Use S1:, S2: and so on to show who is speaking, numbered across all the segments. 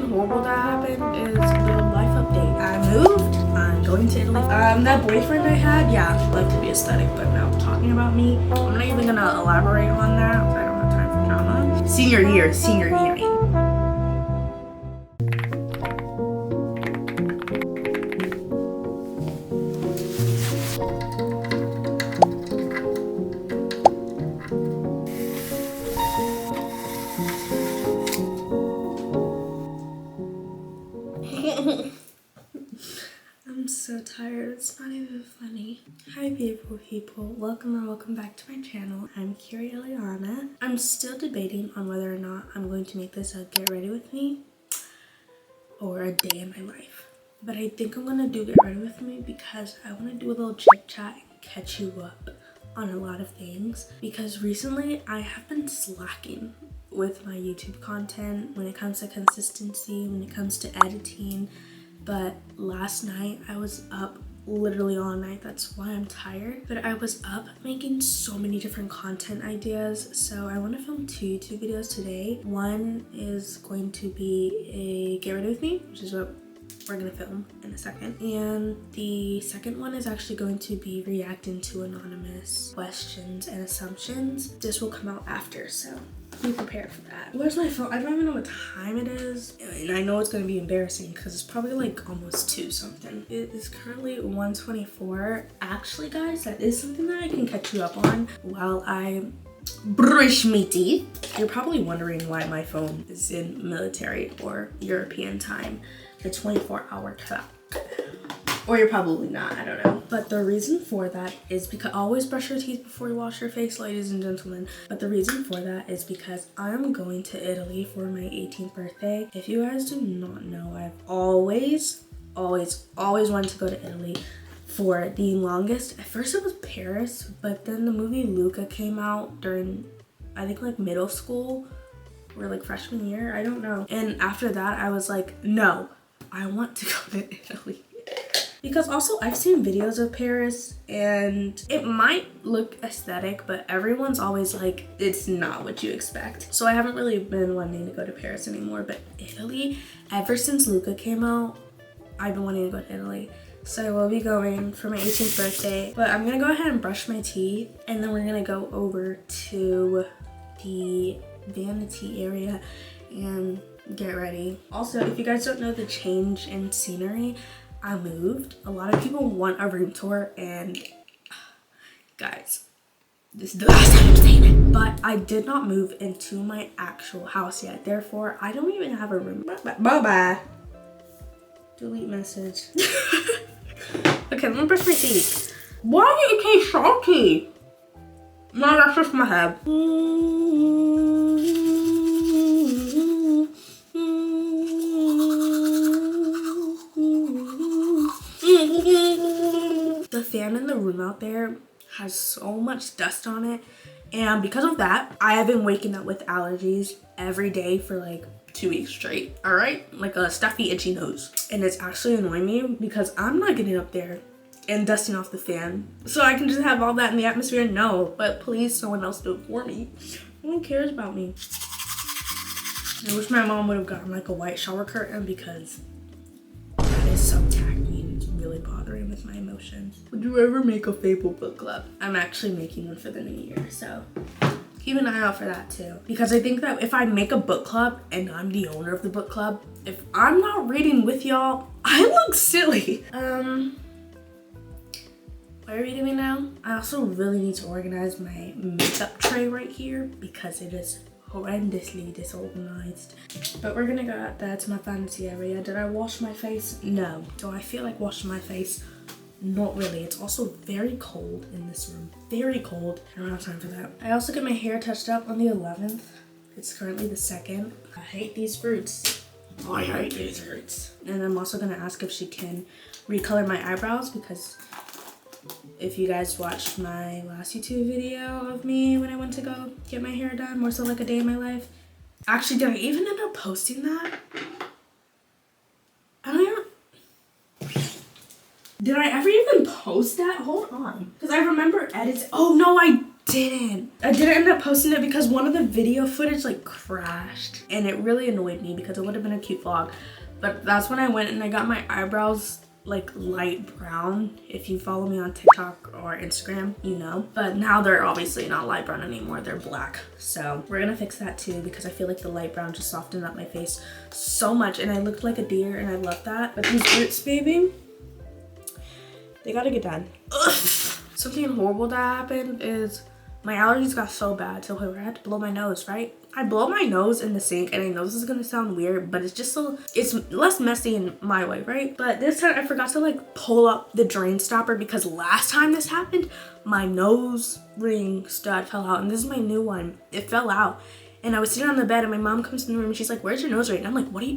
S1: something horrible that happened is the life update. I moved. I'm going to Italy. That boyfriend I had, yeah, he liked to be aesthetic, but now talking about me, I'm not even gonna elaborate on that. I don't have time for drama. Senior year. I'm so tired, it's not even funny. Hi beautiful people, welcome back to my channel. I'm Keyoríe Eliaña. I'm still debating on whether or not I'm going to make this a get ready with me or a day in my life. But I think I'm gonna do get ready with me because I want to do a little chit chat and catch you up on a lot of things, because recently I have been slacking with my YouTube content when it comes to consistency, when it comes to editing. But last night I was up literally all night. That's why I'm tired. But I was up making so many different content ideas. So I want to film two YouTube videos today. One is going to be a get ready with me, which is what we're gonna film in a second. And the second one is actually going to be reacting to anonymous questions and assumptions. This will come out after, so be prepared for that. Where's my phone? I don't even know what time it is. And I know it's gonna be embarrassing because it's probably like almost 2 something. It is currently 1:24. Actually guys, that is something that I can catch you up on while I brush my teeth. You're probably wondering why my phone is in military or European time, the 24-hour clock. Or you're probably not, I don't know. But the reason for that is because always brush your teeth before you wash your face, ladies and gentlemen. But the reason for that is because I'm going to Italy for my 18th birthday. If you guys do not know, I've always wanted to go to Italy for the longest. At first it was Paris, but then the movie Luca came out during, I think like middle school or like freshman year, I don't know. And after that I was like, no, I want to go to Italy. Because also I've seen videos of Paris and it might look aesthetic, but everyone's always like, it's not what you expect. So I haven't really been wanting to go to Paris anymore, but Italy, ever since Luca came out, I've been wanting to go to Italy. So I will be going for my 18th birthday, but I'm gonna go ahead and brush my teeth and then we're gonna go over to the vanity area and get ready. Also, if you guys don't know the change in scenery, I moved. A lot of people want a room tour and guys, this is the last time I'm saying it, but I did not move into my actual house yet. Therefore, I don't even have a room. Bye-bye. Delete message. Okay, let me brush my teeth. Why are you okay salty? No, that's just my head. The fan in the room out there has so much dust on it, and because of that I have been waking up with allergies every day for like 2 weeks straight. All right, like a stuffy itchy nose, and it's actually annoying me because I'm not getting up there and dusting off the fan so I can just have all that in the atmosphere. No, but please someone else do it for me. No one cares about me. I wish my mom would have gotten like a white shower curtain because that is so tacky and it's really bothering with my emotions. Would you ever make a Fable book club? I'm actually making one for the new year, so keep an eye out for that too. Because I think that if I make a book club and I'm the owner of the book club, if I'm not reading with y'all, I look silly. What are we doing now? I also really need to organize my makeup tray right here because it is horrendously disorganized. But we're gonna go out there to my vanity area. Did I wash my face? No. Do I feel like washing my face? Not really. It's also very cold in this room. Very cold. I don't have time for that. I also get my hair touched up on the 11th. It's currently the 2nd. I hate these fruits. I hate these fruits. And I'm also gonna ask if she can recolor my eyebrows because if you guys watched my last YouTube video of me when I went to go get my hair done, more so like a day in my life. Actually, did I even end up posting that? I don't even... Did I ever even post that? Hold on. Because I remember edits. Oh no, I didn't end up posting it because one of the video footage like crashed, and it really annoyed me because it would have been a cute vlog. But that's when I went and I got my eyebrows like light brown. If you follow me on TikTok or Instagram, you know. But now they're obviously not light brown anymore, they're black. So we're gonna fix that too because I feel like the light brown just softened up my face so much and I looked like a deer and I love that. But these roots, baby, they gotta get done. Ugh. Something horrible that happened is my allergies got so bad to the point where I had to blow my nose, right? I blow my nose in the sink, and I know this is gonna sound weird, but it's just so, it's less messy in my way, right? But this time I forgot to like pull up the drain stopper because last time this happened, my nose ring stud fell out, and this is my new one. It fell out. And I was sitting on the bed and my mom comes in the room and she's like, where's your nose ring? And I'm like, what are you,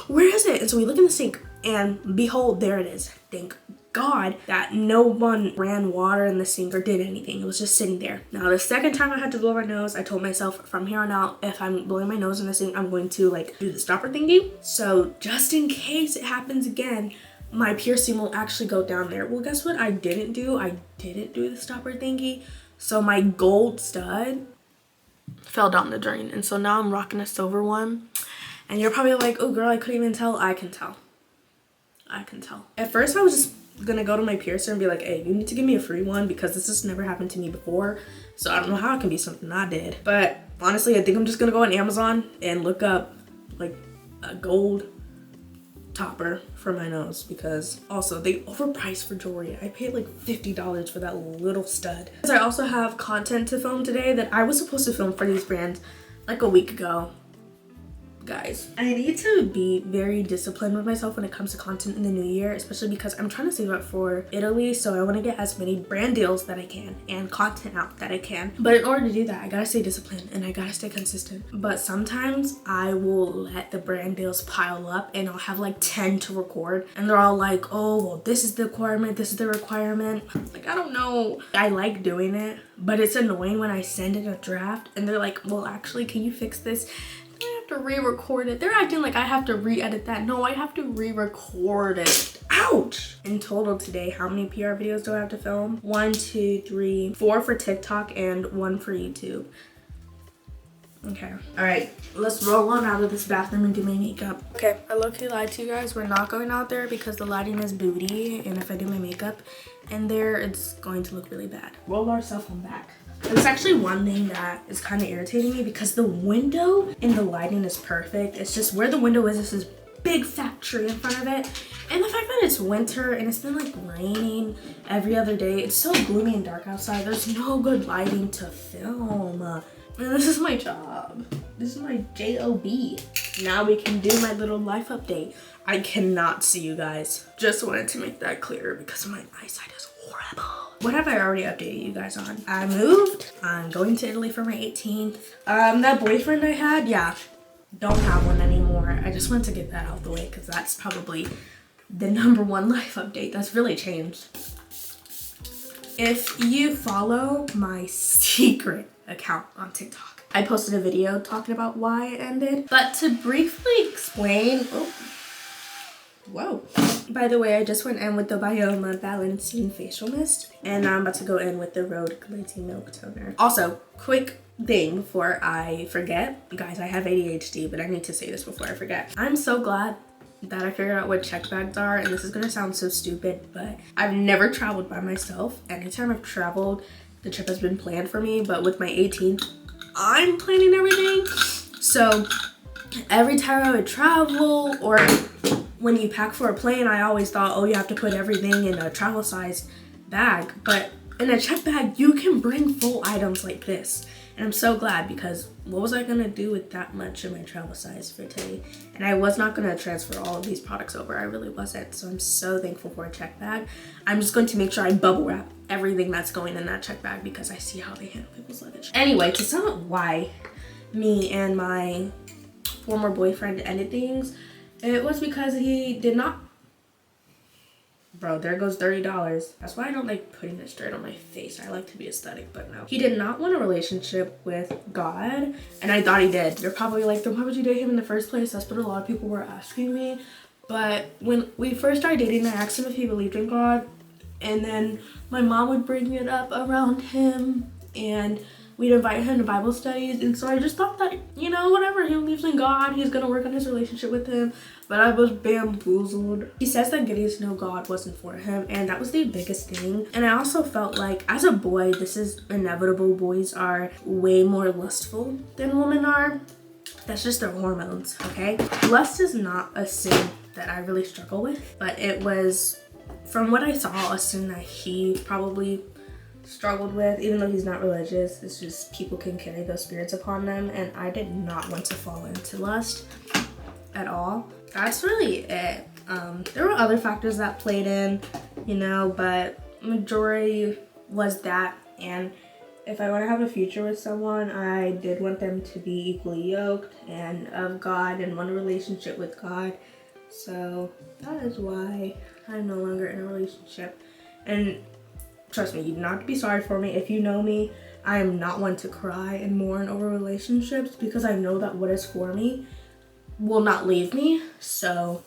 S1: where is it? And so we look in the sink and behold, there it is. Thank God that no one ran water in the sink or did anything. It was just sitting there. Now the second time I had to blow my nose, I told myself from here on out, if I'm blowing my nose in the sink, I'm going to like do the stopper thingy. So just in case it happens again, my piercing will actually go down there. Well, guess what I didn't do? I didn't do the stopper thingy. So my gold stud fell down the drain, and so now I'm rocking a silver one. And you're probably like, oh girl, I couldn't even tell. I can tell. At first I was just gonna go to my piercer and be like, hey, you need to give me a free one because this has never happened to me before, so I don't know how it can be something I did. But honestly, I think I'm just gonna go on Amazon and look up like a gold topper for my nose, because also they overpriced for jewelry. I paid like $50 for that little stud. I also have content to film today that I was supposed to film for these brands like a week ago. Guys, I need to be very disciplined with myself when it comes to content in the new year, especially because I'm trying to save up for Italy, so I want to get as many brand deals that I can and content out that I can. But in order to do that, I gotta stay disciplined and I gotta stay consistent. But sometimes I will let the brand deals pile up and I'll have like 10 to record and they're all like, oh, well, this is the requirement, this is the requirement. Like, I don't know. I like doing it, but it's annoying when I send in a draft and they're like, well, actually, can you fix this? I have to re-record it. They're acting like I have to re-edit that. No, I have to re-record it. Ouch! In total today, how many PR videos do I have to film? 1, 2, 3, 4 for TikTok and 1 for YouTube. Okay. Alright, let's roll on out of this bathroom and do my makeup. Okay, I low-key lied to you guys. We're not going out there because the lighting is booty, and if I do my makeup in there, it's going to look really bad. Roll our cell phone back. There's actually one thing that is kind of irritating me because the window and the lighting is perfect. It's just where the window is, this big fat tree in front of it. And the fact that it's winter and it's been like raining every other day. It's so gloomy and dark outside. There's no good lighting to film. And this is my job. This is my job. Now we can do my little life update. I cannot see you guys. Just wanted to make that clear because my eyesight is horrible. What have I already updated you guys on? I moved. I'm going to Italy for my 18th. That boyfriend I had, yeah, don't have one anymore. I just wanted to get that out of the way because that's probably the #1 life update. That's really changed. If you follow my secret account on TikTok, I posted a video talking about why it ended. But to briefly explain, oh, whoa. By the way, I just went in with the Bioma Balancing Facial Mist, and I'm about to go in with the Rhode Glazy Milk Toner. Also, quick thing before I forget. Guys, I have ADHD, but I need to say this before I forget. I'm so glad that I figured out what check bags are, and this is gonna sound so stupid, but I've never traveled by myself. Anytime I've traveled, the trip has been planned for me, but with my 18th, I'm planning everything. So every time I would travel, or when you pack for a plane, I always thought, oh, you have to put everything in a travel size bag. But in a check bag, you can bring full items like this. And I'm so glad, because what was I gonna do with that much in my travel size for today? And I was not gonna transfer all of these products over. I really wasn't. So I'm so thankful for a check bag. I'm just going to make sure I bubble wrap everything that's going in that check bag because I see how they handle people's luggage. Anyway, to sum up why me and my former boyfriend ended things, it was because he did not, bro, there goes $30. That's why I don't like putting it straight on my face. I like to be aesthetic, but no. He did not want a relationship with God, and I thought he did. You're probably like, then why would you date him in the first place? That's what a lot of people were asking me. But when we first started dating, I asked him if he believed in God, and then my mom would bring it up around him, and we'd invite him to Bible studies. And so I just thought that, you know, whatever, he believes in God, he's gonna work on his relationship with him. But I was bamboozled. He says that getting to know God wasn't for him, and that was the biggest thing. And I also felt like, as a boy, this is inevitable. Boys are way more lustful than women are. That's just their hormones, okay? Lust is not a sin that I really struggle with, but it was, from what I saw, a sin that he probably struggled with, even though he's not religious. It's just people can carry those spirits upon them, and I did not want to fall into lust at all. That's really it. There were other factors that played in, you know, but majority was that. And if I want to have a future with someone, I did want them to be equally yoked and of God and want a relationship with God. So that is why I'm no longer in a relationship. And trust me, you do not have to be sorry for me. If you know me, I am not one to cry and mourn over relationships, because I know that what is for me will not leave me. So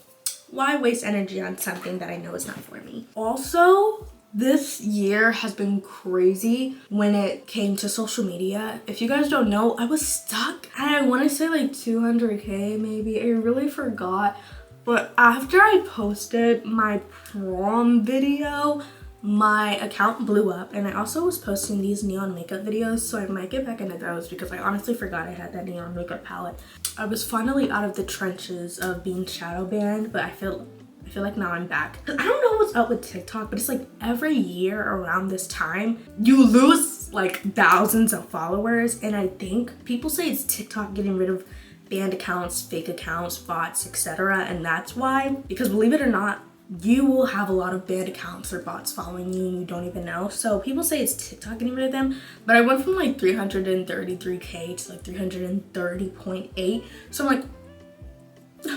S1: why waste energy on something that I know is not for me? Also, this year has been crazy when it came to social media. If you guys don't know, I was stuck at, I want to say like 200K maybe. I really forgot. But after I posted my prom video, my account blew up, and I also was posting these neon makeup videos, so I might get back into those because I honestly forgot I had that neon makeup palette. I was finally out of the trenches of being shadow banned, but I feel like now I'm back. I don't know what's up with TikTok, but it's like every year around this time, you lose like thousands of followers, and I think people say it's TikTok getting rid of banned accounts, fake accounts, bots, etc. And that's why, because believe it or not, you will have a lot of banned accounts or bots following you and you don't even know. So people say it's TikTok getting rid of them, but I went from like 333K to like 330.8. So I'm like,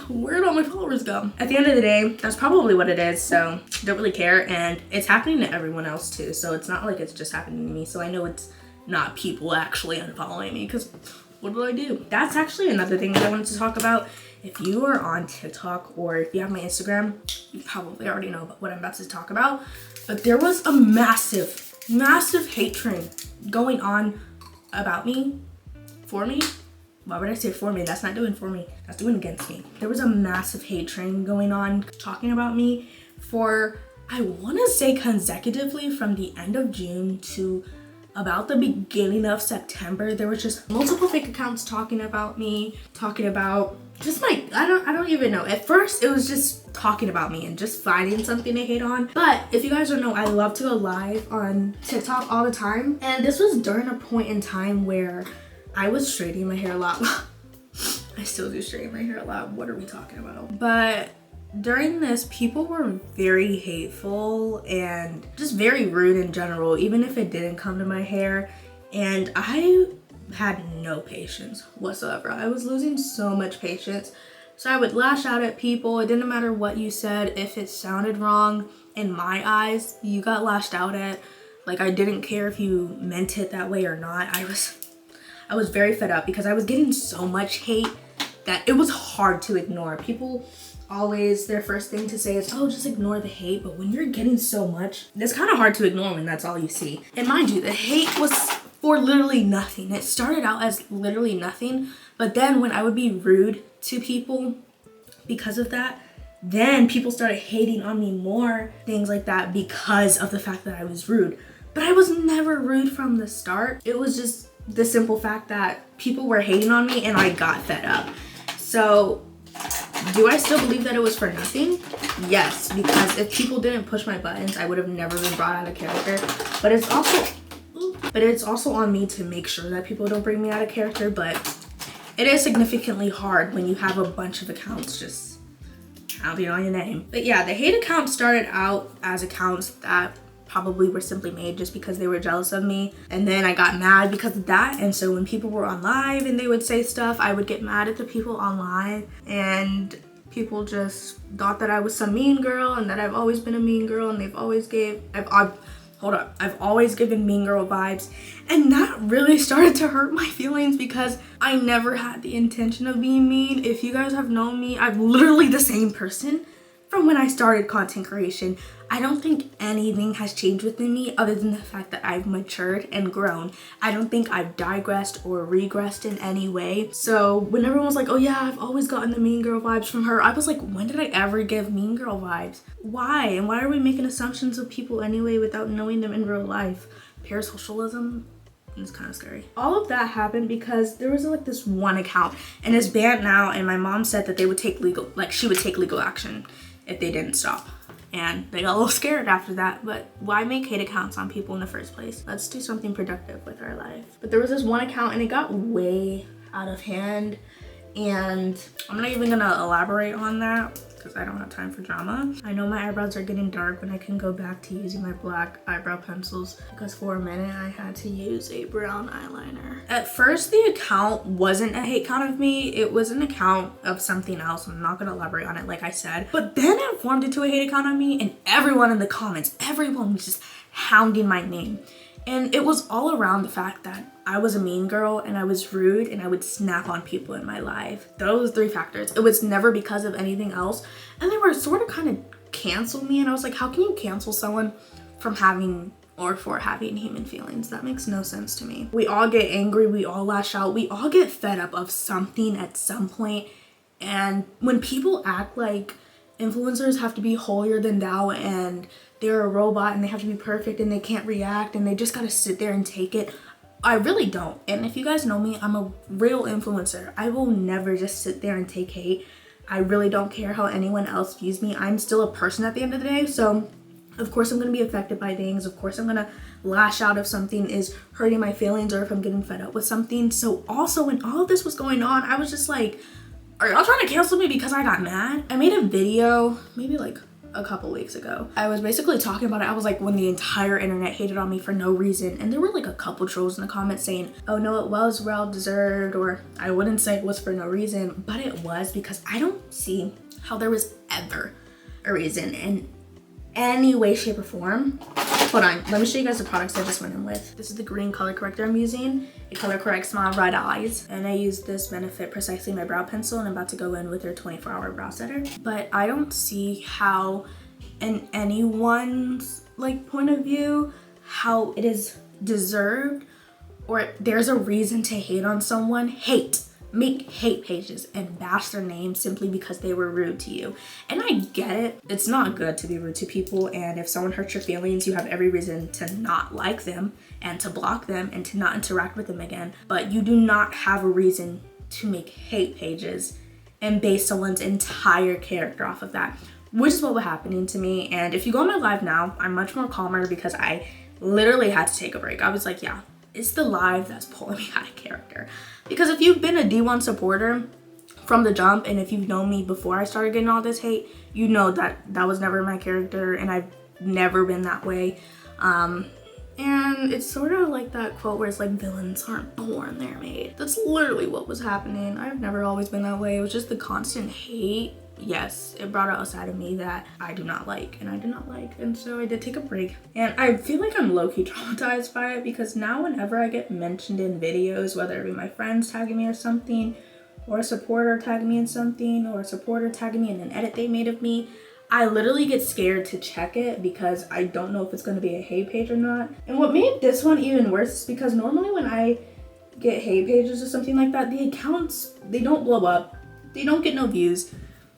S1: where'd all my followers go? At the end of the day, that's probably what it is, so don't really care. And it's happening to everyone else too, so it's not like it's just happening to me. So I know it's not people actually unfollowing me, because what do I do? That's actually another thing that I wanted to talk about. If you are on TikTok or if you have my Instagram, you probably already know what I'm about to talk about. But there was a massive, massive hate train going on about me, for me. Why would I say for me? That's not doing for me. That's doing against me. There was a massive hate train going on talking about me for, I want to say consecutively, from the end of June to about the beginning of September. There was just multiple fake accounts talking about me, talking about just my, I don't even know. At first it was just talking about me and just finding something to hate on. But if you guys don't know, I love to go live on TikTok all the time. And this was during a point in time where I was straightening my hair a lot. I still do straighten my hair a lot. What are we talking about? But during this, people were very hateful and just very rude in general, even if it didn't come to my hair. And I had no patience whatsoever. I was losing so much patience. So I would lash out at people. It didn't matter what you said. If it sounded wrong in my eyes, you got lashed out at. Like, I didn't care if you meant it that way or not. I was very fed up because I was getting so much hate that it was hard to ignore. People always, their first thing to say is, oh, just ignore the hate. But when you're getting so much, it's kind of hard to ignore when that's all you see. And mind you, the hate was for literally nothing. It started out as literally nothing, but then when I would be rude to people because of that, then people started hating on me more, things like that, because of the fact that I was rude. But I was never rude from the start. It was just the simple fact that people were hating on me and I got fed up. So do I still believe that it was for nothing? Yes, because if people didn't push my buttons, I would have never been brought out of character. But it's also on me to make sure that people don't bring me out of character. But it is significantly hard when you have a bunch of accounts just counting on your name. But yeah, the hate accounts started out as accounts that probably were simply made just because they were jealous of me. And then I got mad because of that. And so when people were on live and they would say stuff, I would get mad at the people online. And people just thought that I was some mean girl and that I've always been a mean girl. And I've always given mean girl vibes. And that really started to hurt my feelings because I never had the intention of being mean. If you guys have known me, I'm literally the same person from when I started content creation. I don't think anything has changed within me other than the fact that I've matured and grown. I don't think I've digressed or regressed in any way. So when everyone was like, oh yeah, I've always gotten the mean girl vibes from her, I was like, when did I ever give mean girl vibes? Why? And why are we making assumptions of people anyway without knowing them in real life? Parasocialism? It's kind of scary. All of that happened because there was like this one account and it's banned now, and my mom said that they would take legal, like she would take legal action if they didn't stop. And they got a little scared after that, but why make hate accounts on people in the first place? Let's do something productive with our life. But there was this one account and it got way out of hand, and I'm not even gonna elaborate on that because I don't have time for drama. I know my eyebrows are getting dark when I can go back to using my black eyebrow pencils because for a minute I had to use a brown eyeliner. At first the account wasn't a hate account of me, it was an account of something else. I'm not gonna elaborate on it like I said, but then it formed into a hate account on me, and everyone in the comments, everyone was just hounding my name. And it was all around the fact that I was a mean girl and I was rude and I would snap on people in my life. Those 3 factors. It was never because of anything else. And they were sort of kind of cancel me, and I was like, how can you cancel someone from having or for having human feelings? That makes no sense to me. We all get angry, we all lash out, we all get fed up of something at some point. And when people act like influencers have to be holier than thou and they're a robot and they have to be perfect and they can't react and they just gotta sit there and take it, I really don't. And if you guys know me, I'm a real influencer. I will never just sit there and take hate. I really don't care how anyone else views me. I'm still a person at the end of the day. So of course I'm gonna be affected by things. Of course I'm gonna lash out if something is hurting my feelings or if I'm getting fed up with something. So also when all of this was going on, I was just like, are y'all trying to cancel me because I got mad? I made a video maybe like a couple weeks ago. I was basically talking about it. I was like, when the entire internet hated on me for no reason, and there were like a couple trolls in the comments saying, oh no, it was well deserved, or I wouldn't say it was for no reason, but it was, because I don't see how there was ever a reason in any way, shape, or form. Hold on, let me show you guys the products I just went in with. This is the green color corrector I'm using. It color corrects my red eyes, and I use this Benefit Precisely My Brow Pencil, and I'm about to go in with their 24-hour brow setter. But I don't see how, in anyone's like point of view, how it is deserved or there's a reason to hate on someone. Make hate pages and bash their name simply because they were rude to you. And I get it. It's not good to be rude to people, and if someone hurts your feelings, you have every reason to not like them and to block them and to not interact with them again. But you do not have a reason to make hate pages and base someone's entire character off of that, which is what was happening to me. And if you go on my live now, I'm much more calmer because I literally had to take a break. I was like, yeah, it's the live that's pulling me out of character. Because if you've been a D1 supporter from the jump, and if you've known me before I started getting all this hate, you know that that was never my character, and I've never been that way. And it's sort of like that quote where it's like, villains aren't born, they're made. That's literally what was happening. I've never always been that way. It was just the constant hate. Yes, it brought out a side of me that I do not like, and I did not like, and so I did take a break. And I feel like I'm low-key traumatized by it, because now whenever I get mentioned in videos, whether it be my friends tagging me or something, or a supporter tagging me in something, or a supporter tagging me in an edit they made of me, I literally get scared to check it because I don't know if it's going to be a hate page or not. And what made this one even worse is because normally when I get hate pages or something like that, the accounts, they don't blow up, they don't get no views,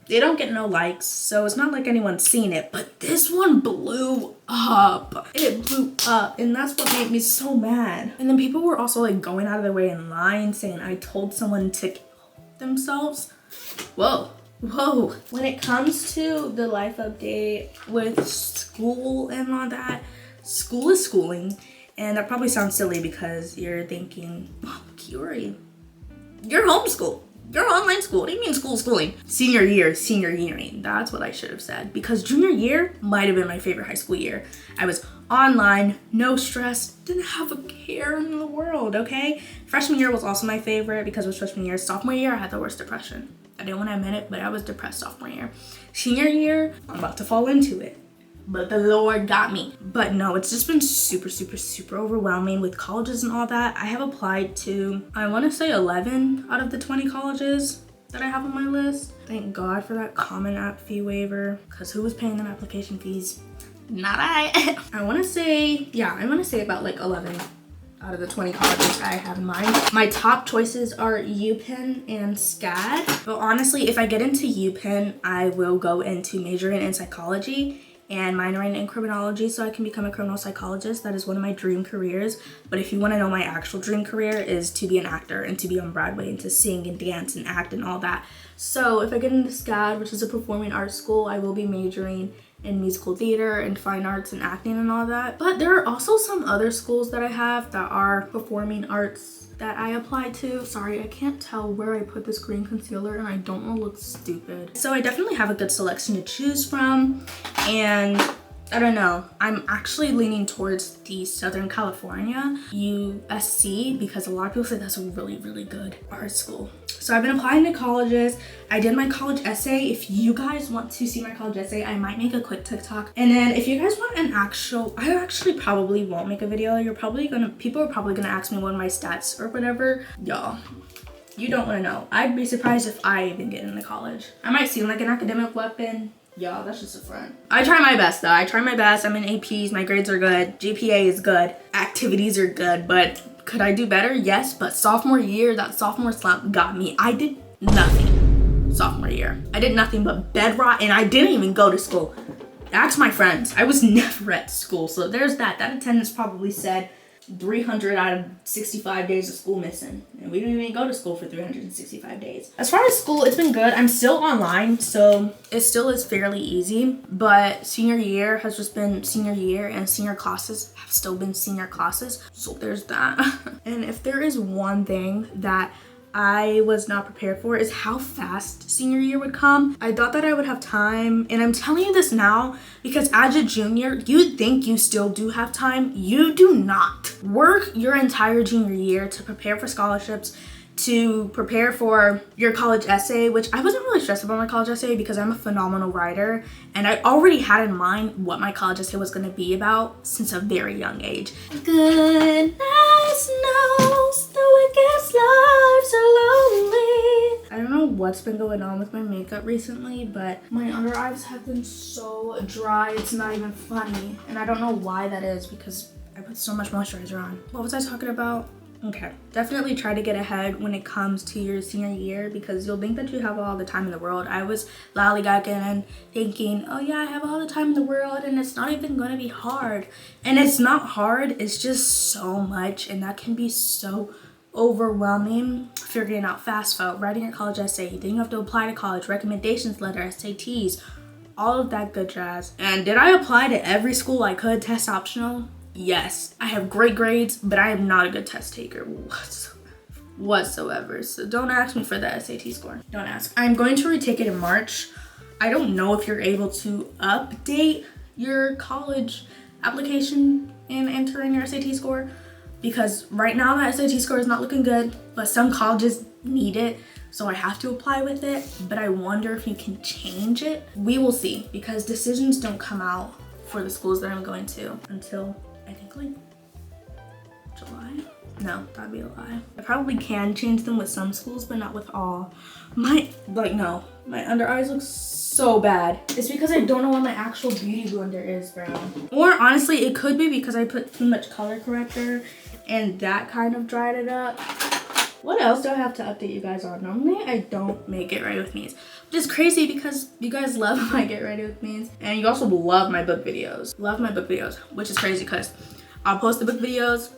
S1: they don't get no likes, so it's not like anyone's seen it. But this one blew up. It blew up, and that's what made me so mad. And then people were also like going out of their way in line saying I told someone to kill themselves. Whoa. When it comes to the life update with school and all that, school is schooling. And that probably sounds silly because you're thinking, oh, Keyoríe, you're homeschooled. You're online school. What do you mean schooling? Senior yearing. That's what I should have said, because junior year might have been my favorite high school year. I was online, no stress, didn't have a care in the world, okay? Freshman year was also my favorite because it was freshman year. Sophomore year, I had the worst depression. I didn't want to admit it, but I was depressed sophomore year. Senior year, I'm about to fall into it, but the Lord got me. But no, it's just been super overwhelming with colleges and all that. I have applied to, I want to say 11 out of the 20 colleges that I have on my list. Thank God for that common app fee waiver, because who was paying them application fees? Not I. I want to say, yeah, I want to say about like 11 out of the 20 colleges I have in mind. My top choices are UPenn and SCAD. But honestly, if I get into UPenn, I will go into majoring in psychology and minoring in criminology so I can become a criminal psychologist. That is one of my dream careers. But if you want to know, my actual dream career is to be an actor and to be on Broadway and to sing and dance and act and all that. So if I get into SCAD, which is a performing arts school, I will be majoring in musical theater and fine arts and acting and all that. But there are also some other schools that I have that are performing arts that I applied to. Sorry, I can't tell where I put this green concealer and I don't want to look stupid. So I definitely have a good selection to choose from, and I don't know, I'm actually leaning towards the Southern California USC because a lot of people say that's a really, really good art school. So I've been applying to colleges. I did my college essay. If you guys want to see my college essay, I might make a quick TikTok. And then if you guys want an I actually probably won't make a video. People are probably gonna ask me what are my stats or whatever. Y'all, you don't wanna know. I'd be surprised if I even get into college. I might seem like an academic weapon. Y'all, that's just a front. I try my best though. I try my best. I'm in APs, my grades are good. GPA is good. Activities are good, but could I do better? Yes, but sophomore year, that sophomore slump got me. I did nothing sophomore year. I did nothing but bed rot, and I didn't even go to school. Ask my friends. I was never at school, so there's that. That attendance probably said 300 out of 65 days of school missing, and we didn't even go to school for 365 days. As far as school, it's been good. I'm still online, so it still is fairly easy, but senior year has just been senior year, and senior classes have still been senior classes, so there's that. And if there is one thing that I was not prepared for is how fast senior year would come. I thought that I would have time, and I'm telling you this now because as a junior, you'd think you still do have time. You do not. Work your entire junior year to prepare for scholarships, to prepare for your college essay, which I wasn't really stressed about my college essay because I'm a phenomenal writer and I already had in mind what my college essay was going to be about since a very young age. Goodness knows the wicked lives are lonely. I don't know what's been going on with my makeup recently, but my under eyes have been so dry, it's not even funny. And I don't know why that is because I put so much moisturizer on. What was I talking about? Okay, definitely try to get ahead when it comes to your senior year because you'll think that you have all the time in the world. I was lollygagging and thinking, oh yeah, I have all the time in the world and it's not even gonna be hard. And it's not hard, it's just so much, and that can be so overwhelming. Figuring out FAFSA, writing your college essay, then you have to apply to college, recommendations letter, SATs, all of that good jazz. And did I apply to every school I could, test optional? Yes, I have great grades, but I am not a good test taker whatsoever. So don't ask me for the SAT score. Don't ask. I'm going to retake it in March. I don't know if you're able to update your college application and enter in your SAT score because right now that SAT score is not looking good, but some colleges need it. So I have to apply with it, but I wonder if you can change it. We will see because decisions don't come out for the schools that I'm going to until I think like July. No, that'd be a lie. I probably can change them with some schools, but not with all. My under eyes look so bad. It's because I don't know what my actual beauty blender is, bro. Or honestly, it could be because I put too much color corrector and that kind of dried it up. What else do I have to update you guys on? Normally, I don't make Get Ready With Me's, which is crazy because you guys love my Get Ready With Me's, and you also love my book videos. Love my book videos, which is crazy because I'll post the book videos,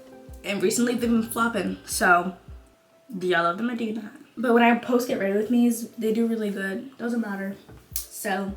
S1: and recently they've been flopping, so do y'all love them or do you not? But when I post Get Ready With Me's, they do really good. Doesn't matter. So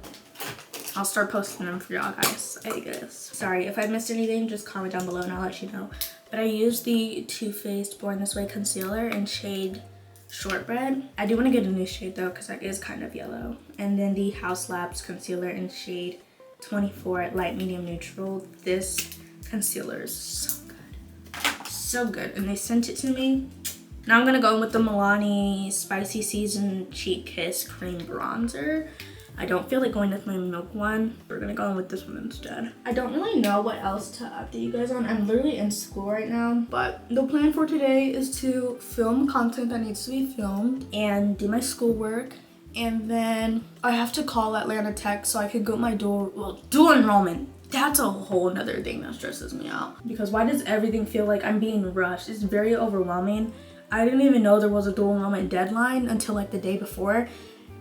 S1: I'll start posting them for y'all guys, I guess. Sorry, if I missed anything, just comment down below and I'll let you know. But I used the Too Faced Born This Way concealer in shade Shortbread. I do want to get a new shade though because that is kind of yellow. And then the House Labs concealer in shade 24 Light Medium Neutral. This concealer is so good. So good. And they sent it to me. Now I'm going to go in with the Milani Spicy Season Cheek Kiss Cream Bronzer. I don't feel like going with my milk one. We're gonna go in with this one instead. I don't really know what else to update you guys on. I'm literally in school right now, but the plan for today is to film content that needs to be filmed and do my schoolwork. And then I have to call Atlanta Tech so I could go my dual enrollment. That's a whole nother thing that stresses me out. Because why does everything feel like I'm being rushed? It's very overwhelming. I didn't even know there was a dual enrollment deadline until like the day before.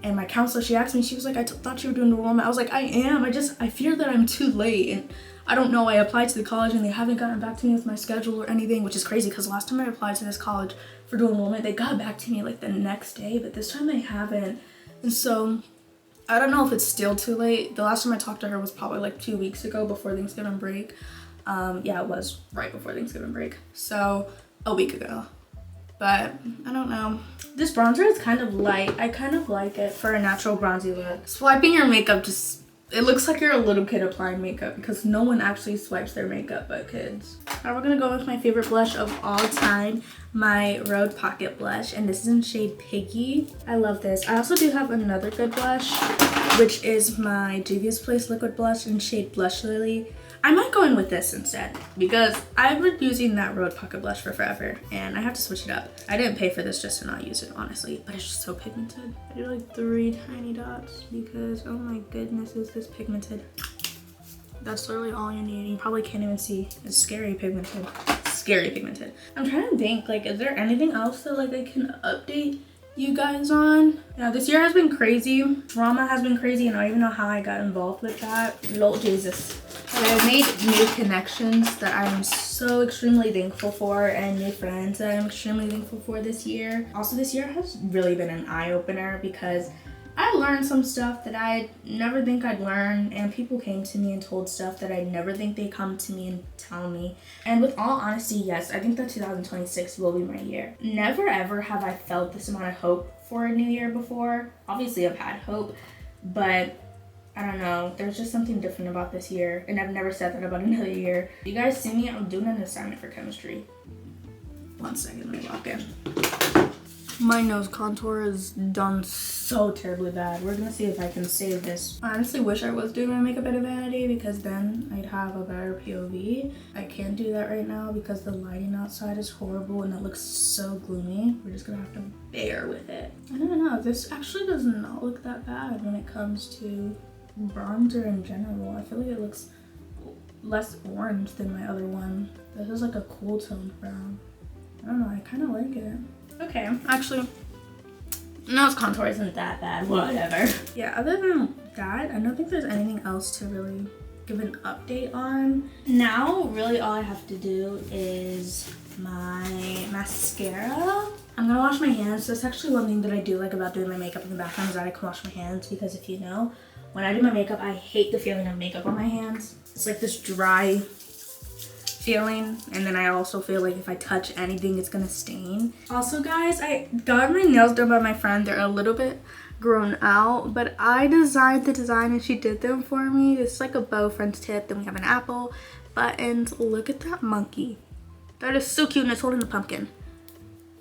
S1: And my counselor, she asked me, she was like, I thought you were doing dual enrollment. I was like, I am. I fear that I'm too late. And I don't know, I applied to the college and they haven't gotten back to me with my schedule or anything, which is crazy because last time I applied to this college for dual enrollment, they got back to me like the next day, but this time they haven't. And so I don't know if it's still too late. The last time I talked to her was probably like 2 weeks ago before Thanksgiving break. Yeah, it was right before Thanksgiving break. So a week ago. But I don't know. This bronzer is kind of light. I kind of like it for a natural bronzy look. Swiping your makeup just, it looks like you're a little kid applying makeup because no one actually swipes their makeup but kids. Now we're gonna go with my favorite blush of all time, my Rode Pocket Blush, and this is in shade Piggy. I love this. I also do have another good blush, which is my Juvia's Place Liquid Blush in shade Blush Lily. I might go in with this instead because I've been using that Rode Pocket Blush for forever and I have to switch it up. I didn't pay for this just to not use it, honestly, but it's just so pigmented. I do like 3 tiny dots because, oh my goodness, is this pigmented. That's literally all you need. You probably can't even see. It's scary pigmented. Scary pigmented. I'm trying to think, like, is there anything else that like I can update you guys on? Yeah, this year has been crazy. Drama has been crazy and I don't even know how I got involved with that. Lord Jesus. But I've made new connections that I'm so extremely thankful for and new friends that I'm extremely thankful for this year. Also, this year has really been an eye-opener because I learned some stuff that I never think I'd learn, and people came to me and told stuff that I never think they'd come to me and tell me. And with all honesty, yes, I think that 2026 will be my year. Never ever have I felt this amount of hope for a new year before. Obviously, I've had hope, but I don't know, there's just something different about this year, and I've never said that about another year. You guys see me, I'm doing an assignment for chemistry. 1 second, let me walk in. My nose contour is done so terribly bad. We're gonna see if I can save this. I honestly wish I was doing my makeup at a vanity because then I'd have a better POV. I can't do that right now because the lighting outside is horrible and it looks so gloomy. We're just gonna have to bear with it. I don't know, this actually does not look that bad when it comes to bronzer in general. I feel like it looks less orange than my other one. This is like a cool toned brown. I don't know, I kind of like it. Okay, actually, nose contour isn't that bad, whatever. Yeah, other than that, I don't think there's anything else to really give an update on. Now, really all I have to do is my mascara. I'm gonna wash my hands. That's actually one thing that I do like about doing my makeup in the bathroom is that I can wash my hands because if you know, when I do my makeup, I hate the feeling of makeup on my hands. It's like this dry feeling, and then I also feel like if I touch anything, it's gonna stain. Also, guys, I got my nails done by my friend. They're a little bit grown out, but I designed the design and she did them for me. It's like a bow French tip. Then we have an apple, buttons. Look at that monkey. That is so cute, and it's holding the pumpkin.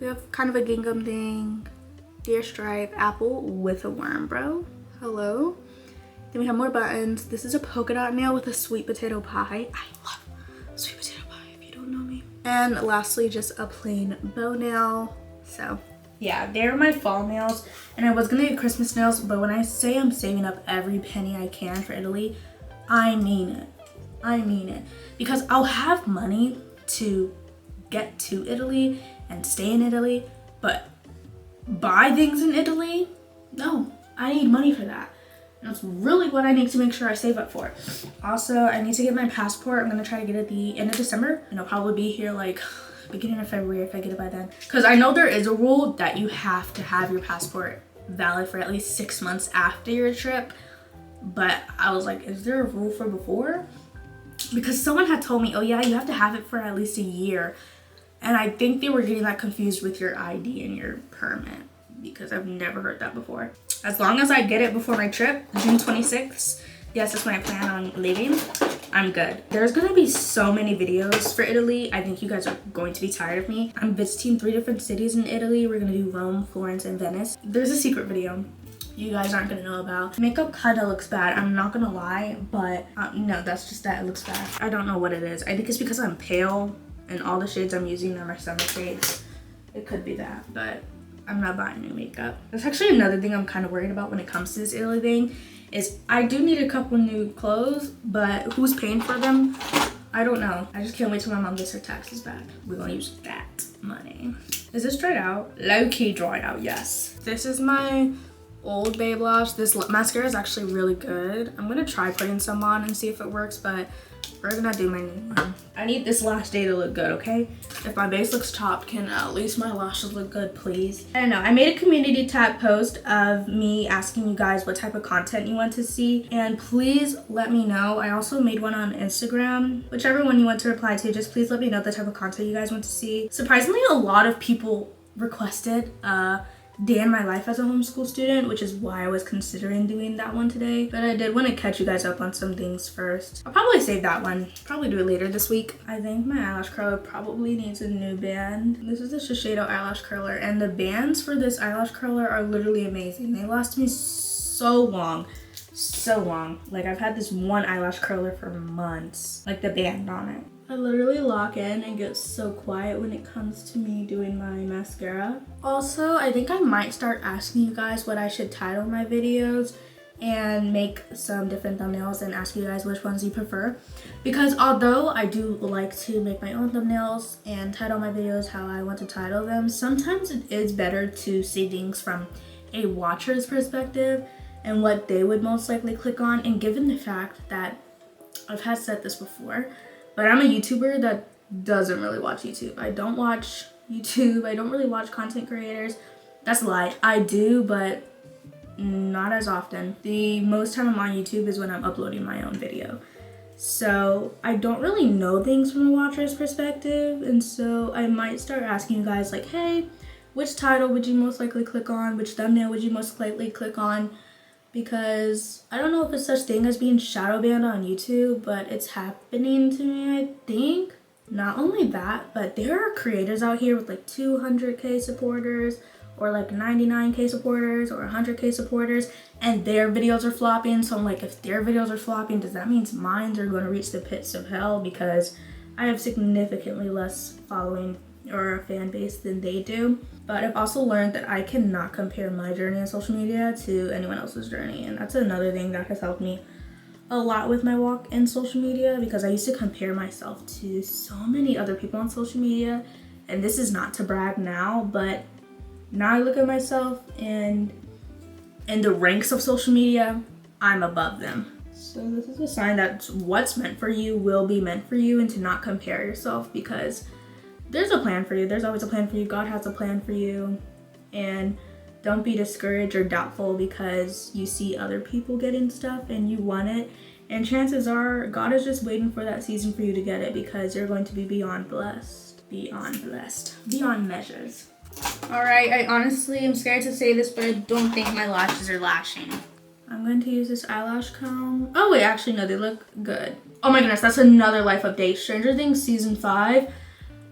S1: We have kind of a gingham thing, deer stripe, apple with a worm, bro. Hello. Then we have more buttons. This is a polka dot nail with a sweet potato pie. I love sweet potato pie if you don't know me. And lastly, just a plain bow nail. So yeah, they're my fall nails, and I was gonna get Christmas nails, but when I say I'm saving up every penny I can for Italy, I mean it. I mean it. Because I'll have money to get to Italy and stay in Italy, but buy things in Italy? No, I need money for that. And that's really what I need to make sure I save up for. Also, I need to get my passport. I'm gonna try to get it at the end of December, and it'll probably be here like beginning of February if I get it by then. Because I know there is a rule that you have to have your passport valid for at least 6 months after your trip. But I was like, is there a rule for before? Because someone had told me, oh yeah, you have to have it for at least a year. And I think they were getting that confused with your ID and your permit, because I've never heard that before. As long as I get it before my trip, June 26th, yes, that's when I plan on leaving, I'm good. There's gonna be so many videos for Italy. I think you guys are going to be tired of me. I'm visiting 3 different cities in Italy. We're gonna do Rome, Florence, and Venice. There's a secret video you guys aren't gonna know about. Makeup kind of looks bad, I'm not gonna lie, but no, that's just that it looks bad. I don't know what it is. I think it's because I'm pale and all the shades I'm using are my summer shades. It could be that, but I'm not buying new makeup. That's actually another thing I'm kind of worried about when it comes to this Italy thing, is I do need a couple new clothes, but who's paying for them? I don't know. I just can't wait till my mom gets her taxes back. We're gonna use that money. Is this dried out? Low-key dried out, yes. This is my Old Bay blush. This mascara is actually really good. I'm gonna try putting some on and see if it works, but we're gonna do my new one. I need this lash day to look good, okay? If my base looks chopped, can at least my lashes look good, please? I don't know. I made a community tab post of me asking you guys what type of content you want to see, and please let me know. I also made one on Instagram. Whichever one you want to reply to, just please let me know the type of content you guys want to see. Surprisingly, a lot of people requested day in my life as a homeschool student, which is why I was considering doing that one today. But I did want to catch you guys up on some things first. I'll probably save that one. Probably do it later this week. I think my eyelash curler probably needs a new band. This is the Shiseido eyelash curler, and the bands for this eyelash curler are literally amazing. They last me so long. So long. Like, I've had this one eyelash curler for months. Like, the band on it. I literally lock in and get so quiet when it comes to me doing my mascara. Also, I think I might start asking you guys what I should title my videos and make some different thumbnails and ask you guys which ones you prefer. Because although I do like to make my own thumbnails and title my videos how I want to title them, sometimes it is better to see things from a watcher's perspective and what they would most likely click on. And given the fact that I've had said this before, but I'm a YouTuber that doesn't really watch YouTube. I don't watch YouTube. I don't really watch content creators. That's a lie. I do, but not as often. The most time I'm on YouTube is when I'm uploading my own video. So I don't really know things from a watcher's perspective. And so I might start asking you guys like, hey, which title would you most likely click on? Which thumbnail would you most likely click on? Because I don't know if it's such thing as being shadow banned on YouTube, but it's happening to me, I think. Not only that, but there are creators out here with like 200k supporters or like 99k supporters or 100k supporters, and their videos are flopping. So I'm like, if their videos are flopping, does that mean mine are going to reach the pits of hell? Because I have significantly less following or a fan base than they do. But I've also learned that I cannot compare my journey on social media to anyone else's journey, and that's another thing that has helped me a lot with my walk in social media, because I used to compare myself to so many other people on social media, and this is not to brag now, but now I look at myself and in the ranks of social media, I'm above them. So this is a sign that what's meant for you will be meant for you, and to not compare yourself, because there's a plan for you. There's always a plan for you. God has a plan for you. And don't be discouraged or doubtful because you see other people getting stuff and you want it. And chances are God is just waiting for that season for you to get it, because you're going to be beyond blessed. Beyond blessed. Beyond measures. Alright, I honestly am scared to say this, but I don't think my lashes are lashing. I'm going to use this eyelash comb. Oh wait, actually no, they look good. Oh my goodness, that's another life update. Stranger Things season 5.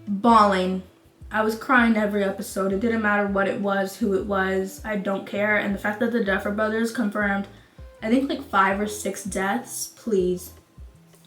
S1: Bawling. I was crying every episode. It didn't matter what it was, who it was. I don't care. And the fact that the Duffer Brothers confirmed, I think like 5 or 6 deaths. Please,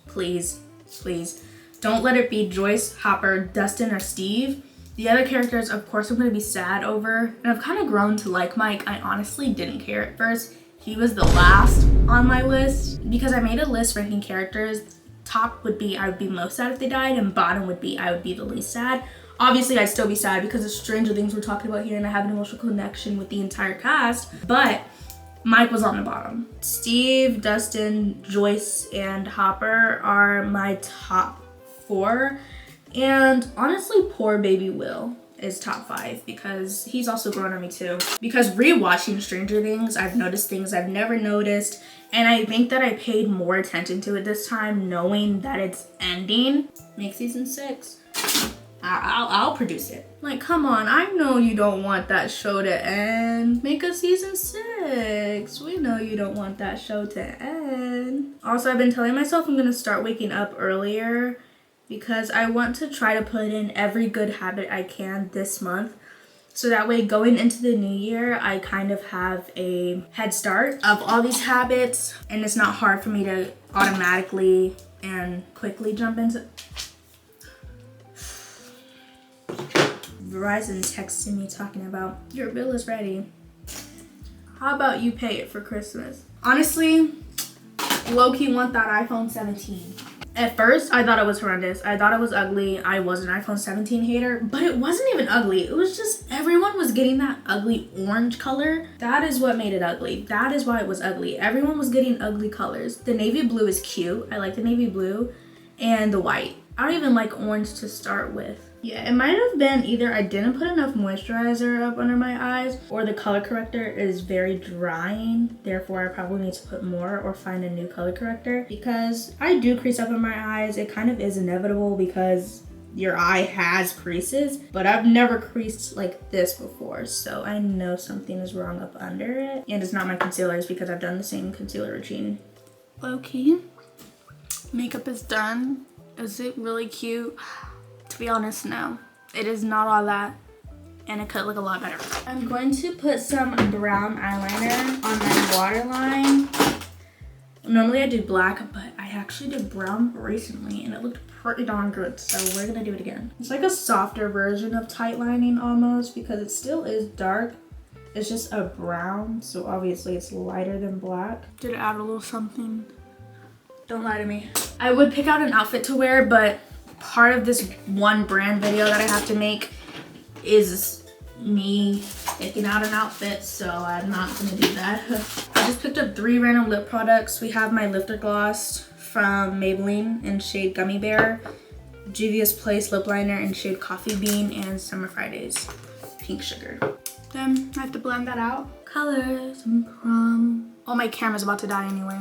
S1: please, please. Don't let it be Joyce, Hopper, Dustin, or Steve. The other characters, of course, I'm going to be sad over. And I've kind of grown to like Mike. I honestly didn't care at first. He was the last on my list because I made a list ranking characters. Top would be I would be most sad if they died, and bottom would be I would be the least sad. Obviously, I'd still be sad because of Stranger Things we're talking about here, and I have an emotional connection with the entire cast, but Mike was on the bottom. Steve, Dustin, Joyce, and Hopper are my top 4, and honestly, poor baby Will is top 5 because he's also grown on me too. Because rewatching Stranger Things, I've noticed things I've never noticed, and I think that I paid more attention to it this time, knowing that it's ending. Make season 6. I'll produce it. Like, come on, I know you don't want that show to end. Make a season 6. We know you don't want that show to end. Also, I've been telling myself I'm gonna start waking up earlier because I want to try to put in every good habit I can this month. So that way going into the new year, I kind of have a head start of all these habits, and it's not hard for me to automatically and quickly jump into. Verizon texted me talking about your bill is ready. How about you pay it for Christmas? Honestly, low-key want that iPhone 17. At first, I thought it was horrendous. I thought it was ugly. I was an iPhone 17 hater, but it wasn't even ugly. It was just everyone was getting that ugly orange color. That is what made it ugly. That is why it was ugly. Everyone was getting ugly colors. The navy blue is cute. I like the navy blue and the white. I don't even like orange to start with. Yeah, it might have been either I didn't put enough moisturizer up under my eyes, or the color corrector is very drying. Therefore, I probably need to put more or find a new color corrector, because I do crease up in my eyes. It kind of is inevitable because your eye has creases, but I've never creased like this before, so I know something is wrong up under it. And it's not my concealers because I've done the same concealer routine. Low-key, makeup is done. Is it really cute? To be honest, no. It is not all that, and it could look a lot better. I'm going to put some brown eyeliner on my waterline. Normally I do black, but I actually did brown recently, and it looked pretty darn good, so we're gonna do it again. It's like a softer version of tight lining almost, because it still is dark. It's just a brown, so obviously it's lighter than black. Did it add a little something? Don't lie to me. I would pick out an outfit to wear, but part of this one brand video that I have to make is me picking out an outfit, so I'm not gonna do that. I just picked up 3 random lip products. We have my lifter gloss from Maybelline in shade Gummy Bear, Juvia's Place lip liner in shade Coffee Bean, and Summer Fridays Pink Sugar. Then I have to blend that out. Colors and prom. Oh, my camera's about to die anyway.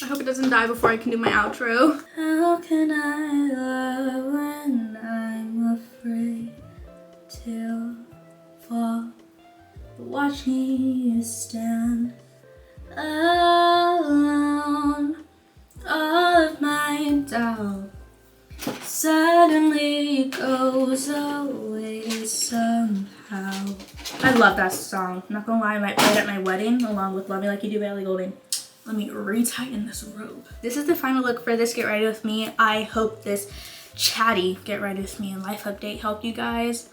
S1: I hope it doesn't die before I can do my outro. How can I love when I'm afraid to fall? Watching you stand alone. All of my doubt suddenly goes away somehow. I love that song. Not gonna lie, I might play it at my wedding along with Love Me Like You Do by Ellie Goulding. Let me retighten this robe. This is the final look for this Get Ready With Me. I hope this chatty Get Ready With Me and life update helped you guys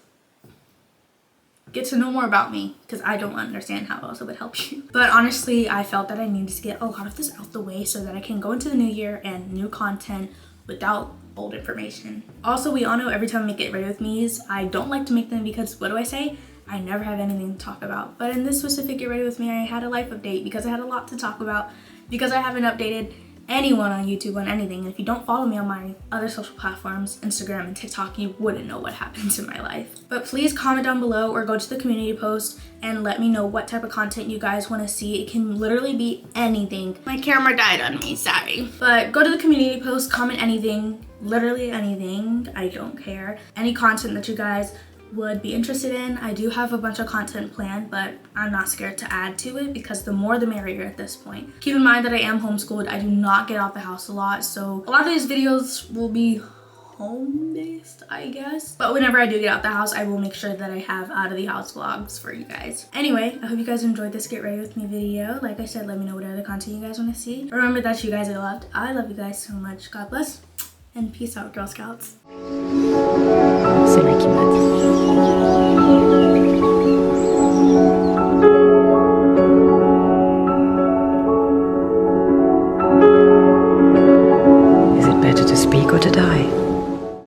S1: get to know more about me, because I don't understand how else it would help you. But honestly, I felt that I needed to get a lot of this out the way so that I can go into the new year and new content without old information. Also, we all know every time I make Get Ready With Me's, I don't like to make them because what do I say? I never have anything to talk about. But in this specific Get Ready With Me, I had a life update because I had a lot to talk about, because I haven't updated anyone on YouTube on anything. And if you don't follow me on my other social platforms, Instagram and TikTok, you wouldn't know what happens in my life. But please comment down below or go to the community post and let me know what type of content you guys want to see. It can literally be anything. My camera died on me, sorry. But go to the community post, comment anything, literally anything, I don't care. Any content that you guys would be interested in. I do have a bunch of content planned, but I'm not scared to add to it because the more the merrier at this point. Keep in mind that I am homeschooled. I do not get out the house a lot, so a lot of these videos will be home-based, I guess. But whenever I do get out the house, I will make sure that I have out of the house vlogs for you guys. Anyway, I hope you guys enjoyed this Get Ready With Me video. Like I said, let me know what other content you guys want to see. Remember that you guys are loved. I love you guys so much. God bless, and peace out, Girl Scouts. それ決まって